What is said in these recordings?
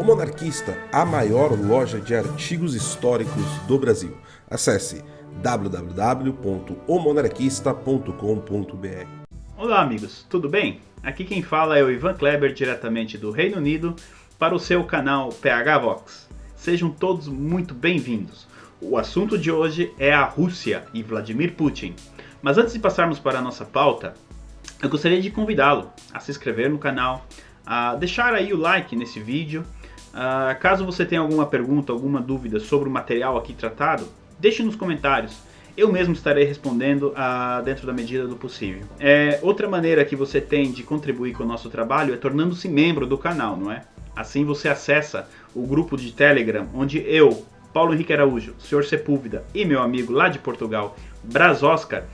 Monarquista, a maior loja de artigos históricos do Brasil. Acesse www.omonarquista.com.br. Olá amigos, tudo bem? Aqui quem fala é o Ivan Kleber, diretamente do Reino Unido, para o seu canal PH Vox. Sejam todos muito bem-vindos. O assunto de hoje é a Rússia e Vladimir Putin. Mas antes de passarmos para a nossa pauta, eu gostaria de convidá-lo a se inscrever no canal, a deixar aí o like nesse vídeo. Caso você tenha alguma pergunta, alguma dúvida sobre o material aqui tratado, deixe nos comentários. Eu mesmo estarei respondendo dentro da medida do possível. Outra maneira que você tem de contribuir com o nosso trabalho é tornando-se membro do canal, não é? Assim você acessa o grupo de Telegram, onde eu, Paulo Henrique Araújo, Sr. Sepúlveda e meu amigo lá de Portugal, Braz Oscar,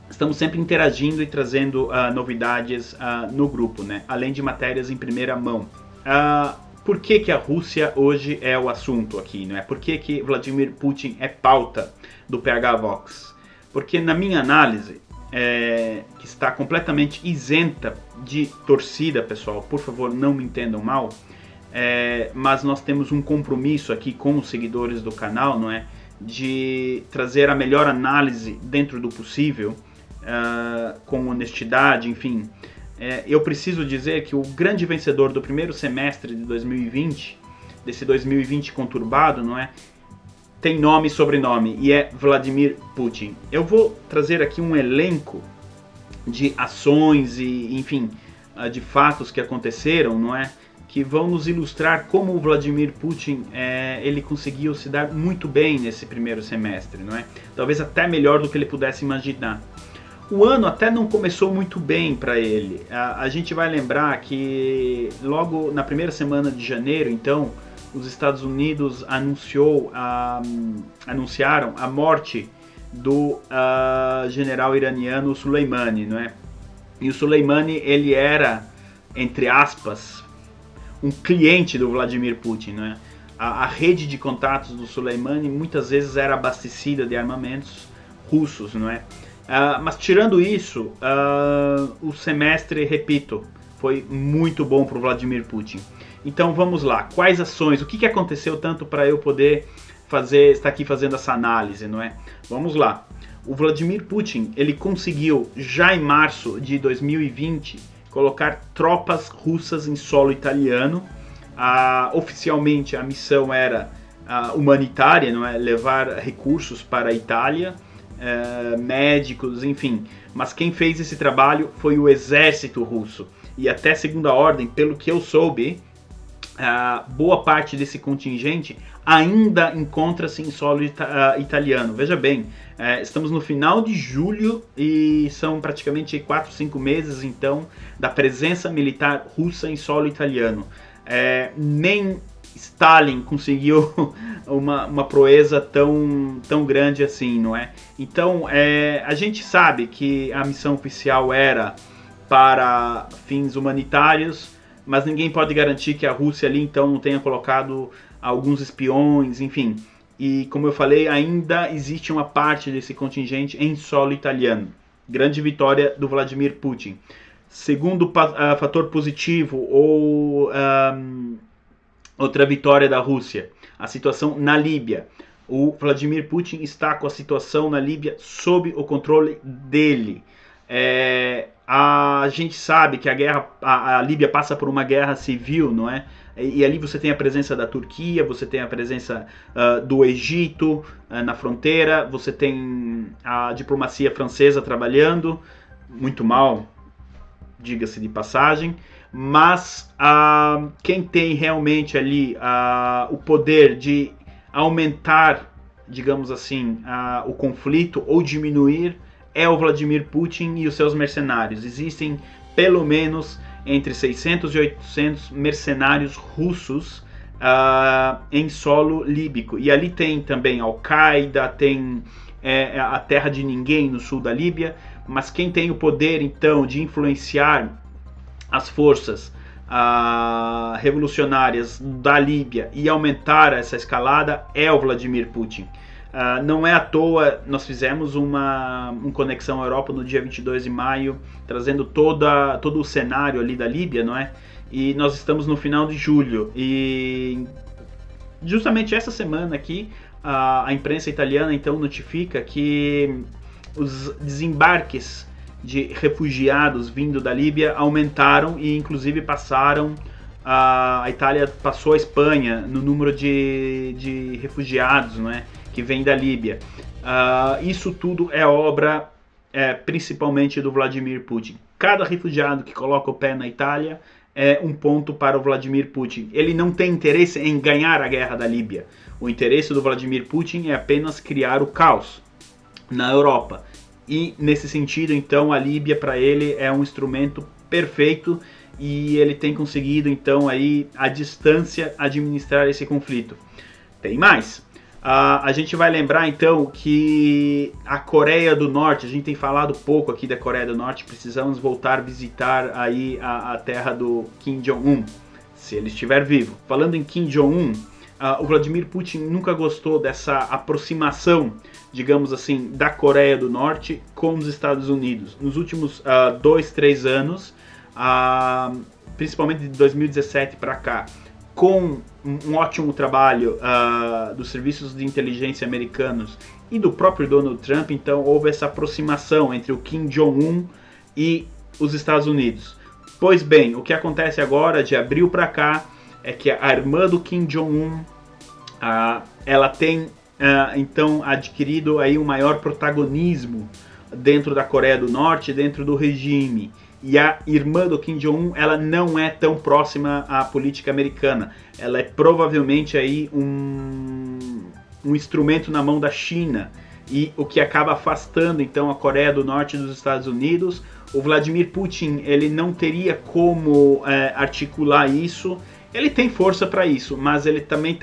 estamos sempre interagindo e trazendo novidades no grupo, né? Além de matérias em primeira mão. Por que a Rússia hoje é o assunto aqui, não é? Por que Vladimir Putin é pauta do PH Vox? Porque na minha análise, que está completamente isenta de torcida, pessoal, por favor não me entendam mal, mas nós temos um compromisso aqui com os seguidores do canal, não é? De trazer a melhor análise dentro do possível, com honestidade, enfim. Eu preciso dizer que o grande vencedor do primeiro semestre de 2020, desse 2020 conturbado, não é? Tem nome e sobrenome, e é Vladimir Putin. Eu vou trazer aqui um elenco de ações e, enfim, de fatos que aconteceram, não é? Que vão nos ilustrar como o Vladimir Putin ele conseguiu se dar muito bem nesse primeiro semestre, não é? Talvez até melhor do que ele pudesse imaginar. O ano até não começou muito bem para ele. A gente vai lembrar que logo na primeira semana de janeiro, então, os Estados Unidos anunciaram a morte do general iraniano Soleimani, não é? E o Soleimani, ele era, entre aspas, um cliente do Vladimir Putin, não é? A rede de contatos do Soleimani muitas vezes era abastecida de armamentos russos, não é? Mas tirando isso, o semestre, repito, foi muito bom para o Vladimir Putin. Então vamos lá, quais ações, o que aconteceu tanto para eu poder estar aqui fazendo essa análise, não é? Vamos lá, o Vladimir Putin, ele conseguiu já em março de 2020 colocar tropas russas em solo italiano. Oficialmente a missão era humanitária, não é? Levar recursos para a Itália, médicos, enfim, mas quem fez esse trabalho foi o exército russo, e até segunda ordem, pelo que eu soube, boa parte desse contingente ainda encontra-se em solo italiano. Veja bem, estamos no final de julho e são praticamente 4, 5 meses então da presença militar russa em solo italiano. Nem Stalin conseguiu uma proeza tão grande assim, não é? Então, a gente sabe que a missão oficial era para fins humanitários, mas ninguém pode garantir que a Rússia ali então não tenha colocado alguns espiões, enfim. E como eu falei, ainda existe uma parte desse contingente em solo italiano. Grande vitória do Vladimir Putin. Segundo fator positivo, ou outra vitória da Rússia, a situação na Líbia. O Vladimir Putin está com a situação na Líbia sob o controle dele. A gente sabe que a Líbia passa por uma guerra civil, não é? E ali você tem a presença da Turquia, você tem a presença do Egito na fronteira, você tem a diplomacia francesa trabalhando, muito mal, diga-se de passagem. Mas quem tem realmente ali o poder de aumentar, digamos assim, o conflito ou diminuir é o Vladimir Putin e os seus mercenários. Existem pelo menos entre 600 e 800 mercenários russos em solo líbico. E ali tem também Al-Qaeda, tem a Terra de Ninguém no sul da Líbia, mas quem tem o poder então de influenciar as forças revolucionárias da Líbia e aumentar essa escalada é o Vladimir Putin. Não é à toa, nós fizemos uma Conexão Europa no dia 22 de maio, trazendo todo o cenário ali da Líbia, não é? e nós estamos no final de julho. E justamente essa semana aqui, a imprensa italiana então notifica que os desembarques de refugiados vindo da Líbia aumentaram e inclusive passaram, a Itália passou a Espanha no número de refugiados, não é, que vem da Líbia. Isso tudo é obra principalmente do Vladimir Putin. Cada refugiado que coloca o pé na Itália é um ponto para o Vladimir Putin. Ele não tem interesse em ganhar a guerra da Líbia. O interesse do Vladimir Putin é apenas criar o caos na Europa. E nesse sentido, então, a Líbia para ele é um instrumento perfeito e ele tem conseguido, então, aí à distância administrar esse conflito. Tem mais. A gente vai lembrar, então, que a Coreia do Norte, a gente tem falado pouco aqui da Coreia do Norte, precisamos voltar a visitar aí a terra do Kim Jong-un, se ele estiver vivo. Falando em Kim Jong-un, o Vladimir Putin nunca gostou dessa aproximação, digamos assim, da Coreia do Norte com os Estados Unidos. Nos últimos 2-3 anos, principalmente de 2017 para cá, com um ótimo trabalho dos serviços de inteligência americanos e do próprio Donald Trump, então houve essa aproximação entre o Kim Jong-un e os Estados Unidos. Pois bem, o que acontece agora, de abril para cá, é que a irmã do Kim Jong-un, ela tem então adquirido aí um maior protagonismo dentro da Coreia do Norte, dentro do regime. E a irmã do Kim Jong-un, ela não é tão próxima à política americana. Ela é provavelmente aí um instrumento na mão da China, e o que acaba afastando então a Coreia do Norte dos Estados Unidos. O Vladimir Putin, ele não teria como articular isso. Ele tem força para isso, mas ele também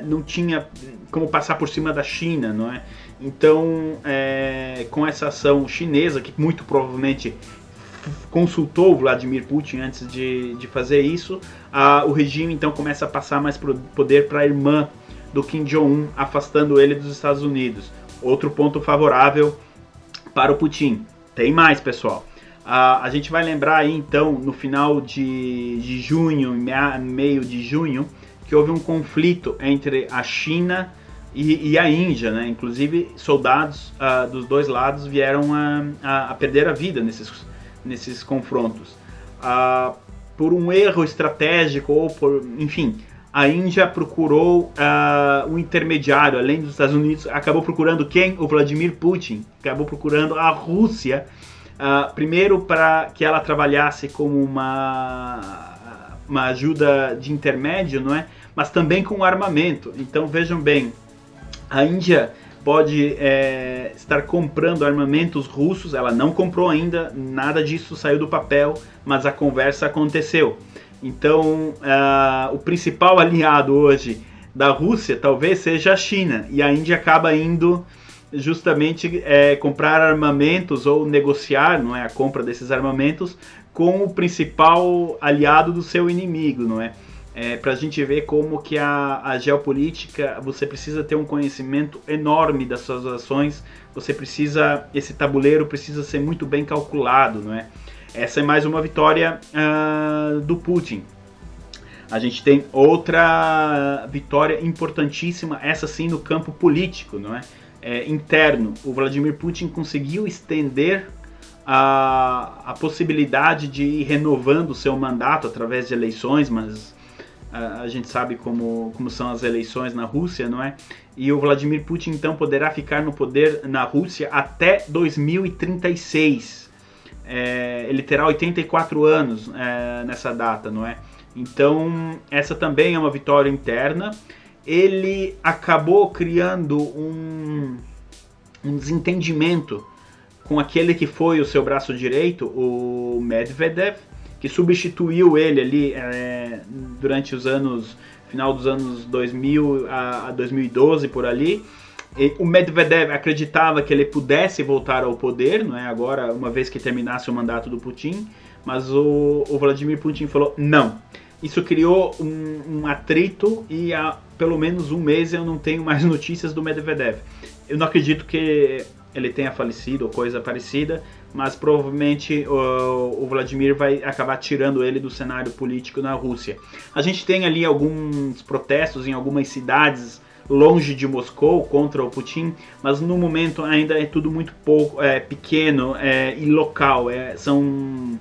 não tinha como passar por cima da China, não é? Então, com essa ação chinesa, que muito provavelmente consultou o Vladimir Putin antes de fazer isso, o regime então começa a passar mais poder para a irmã do Kim Jong-un, afastando ele dos Estados Unidos. Outro ponto favorável para o Putin. Tem mais, pessoal. A gente vai lembrar aí então, no final de junho, meio de junho, que houve um conflito entre a China e a Índia, né? Inclusive soldados dos dois lados vieram a perder a vida nesses confrontos. Por um erro estratégico ou enfim, a Índia procurou um intermediário, além dos Estados Unidos, acabou procurando quem? O Vladimir Putin, acabou procurando a Rússia, primeiro para que ela trabalhasse como uma ajuda de intermédio, não é? Mas também com armamento. Então vejam bem, a Índia pode estar comprando armamentos russos, ela não comprou ainda, nada disso saiu do papel, mas a conversa aconteceu. Então o principal aliado hoje da Rússia talvez seja a China, e a Índia acaba indo justamente comprar armamentos ou negociar, não é, a compra desses armamentos com o principal aliado do seu inimigo, não é? Para a gente ver como que a geopolítica, você precisa ter um conhecimento enorme das suas ações, esse tabuleiro precisa ser muito bem calculado, não é? Essa é mais uma vitória do Putin. A gente tem outra vitória importantíssima, essa sim no campo político, não é? Interno. O Vladimir Putin conseguiu estender a possibilidade de ir renovando o seu mandato através de eleições, mas a gente sabe como são as eleições na Rússia, não é? E o Vladimir Putin então poderá ficar no poder na Rússia até 2036. Ele terá 84 anos nessa data, não é? Então essa também é uma vitória interna. Ele acabou criando um desentendimento com aquele que foi o seu braço direito, o Medvedev, que substituiu ele ali durante os anos, final dos anos 2000 a 2012 por ali. E o Medvedev acreditava que ele pudesse voltar ao poder, não é? Agora, uma vez que terminasse o mandato do Putin, mas o Vladimir Putin falou não. Isso criou um atrito e há pelo menos um mês eu não tenho mais notícias do Medvedev. Eu não acredito que ele tenha falecido ou coisa parecida, mas provavelmente o Vladimir vai acabar tirando ele do cenário político na Rússia. A gente tem ali alguns protestos em algumas cidades longe de Moscou contra o Putin, mas no momento ainda é tudo muito pouco, pequeno e local, são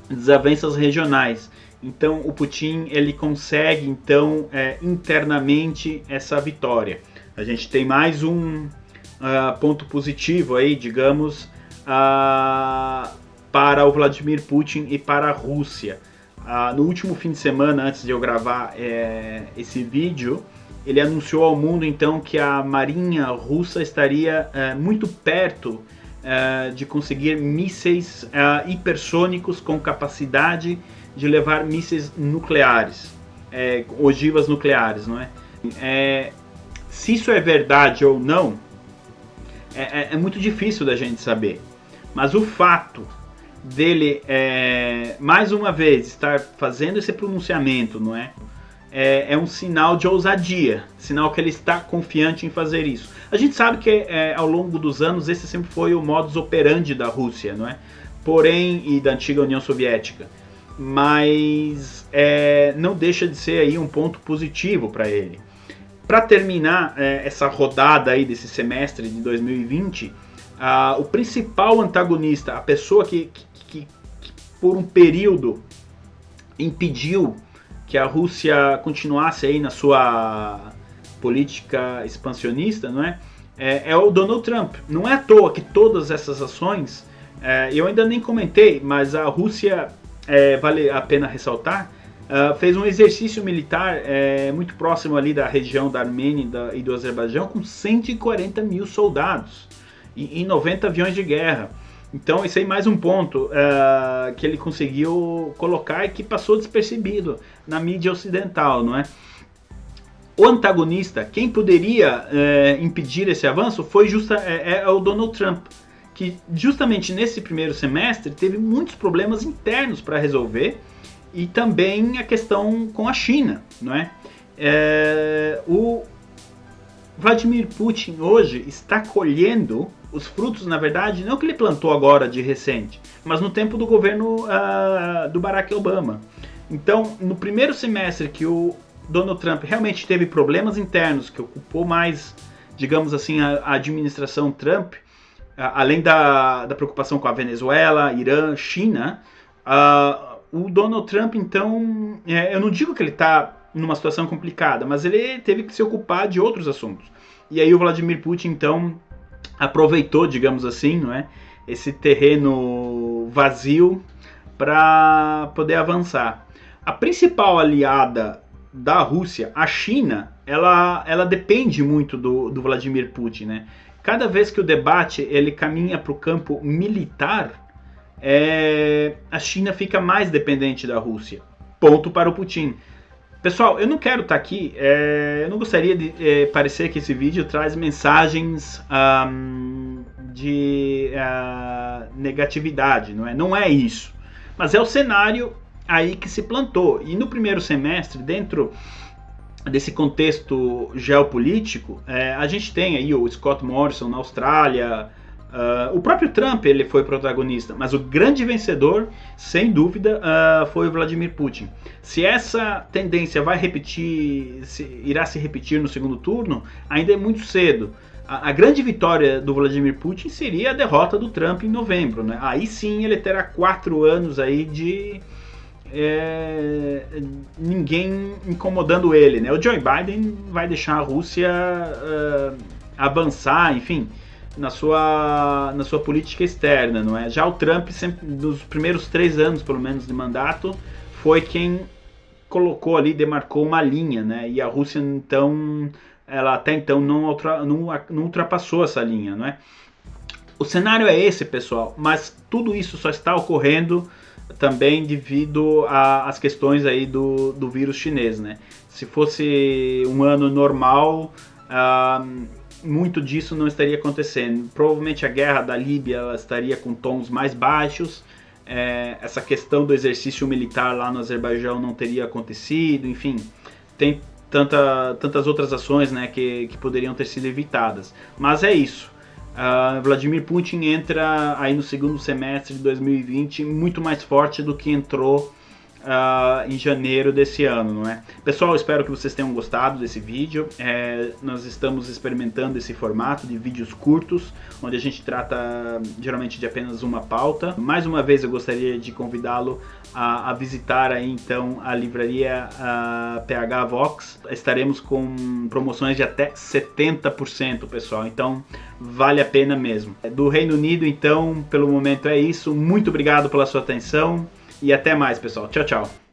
desavenças regionais. Então o Putin ele consegue então internamente essa vitória. A gente tem mais um ponto positivo aí, digamos, para o Vladimir Putin e para a Rússia. No último fim de semana, antes de eu gravar esse vídeo, ele anunciou ao mundo então que a marinha russa estaria muito perto de conseguir mísseis hipersônicos com capacidade de levar mísseis nucleares, ogivas nucleares, não é? Se isso é verdade ou não, é muito difícil da gente saber. Mas o fato dele, mais uma vez, estar fazendo esse pronunciamento, não é? É um sinal de ousadia, sinal que ele está confiante em fazer isso. A gente sabe que ao longo dos anos esse sempre foi o modus operandi da Rússia, não é? Porém, e da antiga União Soviética. Mas não deixa de ser aí um ponto positivo para ele. Para terminar essa rodada aí desse semestre de 2020, o principal antagonista, a pessoa que por um período impediu que a Rússia continuasse aí na sua política expansionista, não é? É o Donald Trump. Não é à toa que todas essas ações, eu ainda nem comentei, mas a Rússia, vale a pena ressaltar, fez um exercício militar muito próximo ali da região da Armênia e do Azerbaijão com 140 mil soldados e 90 aviões de guerra. Então esse aí mais um ponto que ele conseguiu colocar e que passou despercebido na mídia ocidental, não é? O antagonista, quem poderia impedir esse avanço foi o Donald Trump, que justamente nesse primeiro semestre teve muitos problemas internos para resolver, e também a questão com a China, não é? O Vladimir Putin hoje está colhendo os frutos, na verdade, não que ele plantou agora de recente, mas no tempo do governo do Barack Obama. Então, no primeiro semestre que o Donald Trump realmente teve problemas internos, que ocupou mais, digamos assim, a administração Trump, além da preocupação com a Venezuela, Irã, China, o Donald Trump, então, eu não digo que ele está numa situação complicada, mas ele teve que se ocupar de outros assuntos. E aí o Vladimir Putin, então, aproveitou, digamos assim, não é, esse terreno vazio para poder avançar. A principal aliada da Rússia, a China, ela depende muito do Vladimir Putin, né? Cada vez que o debate ele caminha para o campo militar, a China fica mais dependente da Rússia. Ponto para o Putin. Pessoal, eu não quero estar aqui, eu não gostaria de parecer que esse vídeo traz mensagens de negatividade, não é isso. Mas é o cenário aí que se plantou. E no primeiro semestre, dentro desse contexto geopolítico, a gente tem aí o Scott Morrison na Austrália, o próprio Trump ele foi protagonista, mas o grande vencedor, sem dúvida, foi o Vladimir Putin. Se essa tendência irá se repetir no segundo turno, ainda é muito cedo. A grande vitória do Vladimir Putin seria a derrota do Trump em novembro, né? Aí sim ele terá 4 anos aí de ninguém incomodando ele, né? O Joe Biden vai deixar a Rússia avançar, enfim, na sua política externa, não é? Já o Trump, sempre, nos primeiros 3 anos, pelo menos, de mandato, foi quem colocou ali, demarcou uma linha, né? E a Rússia, então, ela até então não ultrapassou essa linha, não é? O cenário é esse, pessoal, mas tudo isso só está ocorrendo também devido às questões aí do vírus chinês, né? Se fosse um ano normal, muito disso não estaria acontecendo. Provavelmente a guerra da Líbia ela estaria com tons mais baixos, essa questão do exercício militar lá no Azerbaijão não teria acontecido, enfim, tem tantas outras ações, né, que poderiam ter sido evitadas. Mas é isso. Vladimir Putin entra aí no segundo semestre de 2020 muito mais forte do que entrou em janeiro desse ano, não é? Pessoal, espero que vocês tenham gostado desse vídeo. Nós estamos experimentando esse formato de vídeos curtos, onde a gente trata geralmente de apenas uma pauta. Mais uma vez eu gostaria de convidá-lo a visitar aí então a livraria PH Vox. Estaremos com promoções de até 70%, pessoal, então vale a pena mesmo. Do Reino Unido, então, pelo momento é isso. Muito obrigado pela sua atenção. E até mais, pessoal. Tchau, tchau.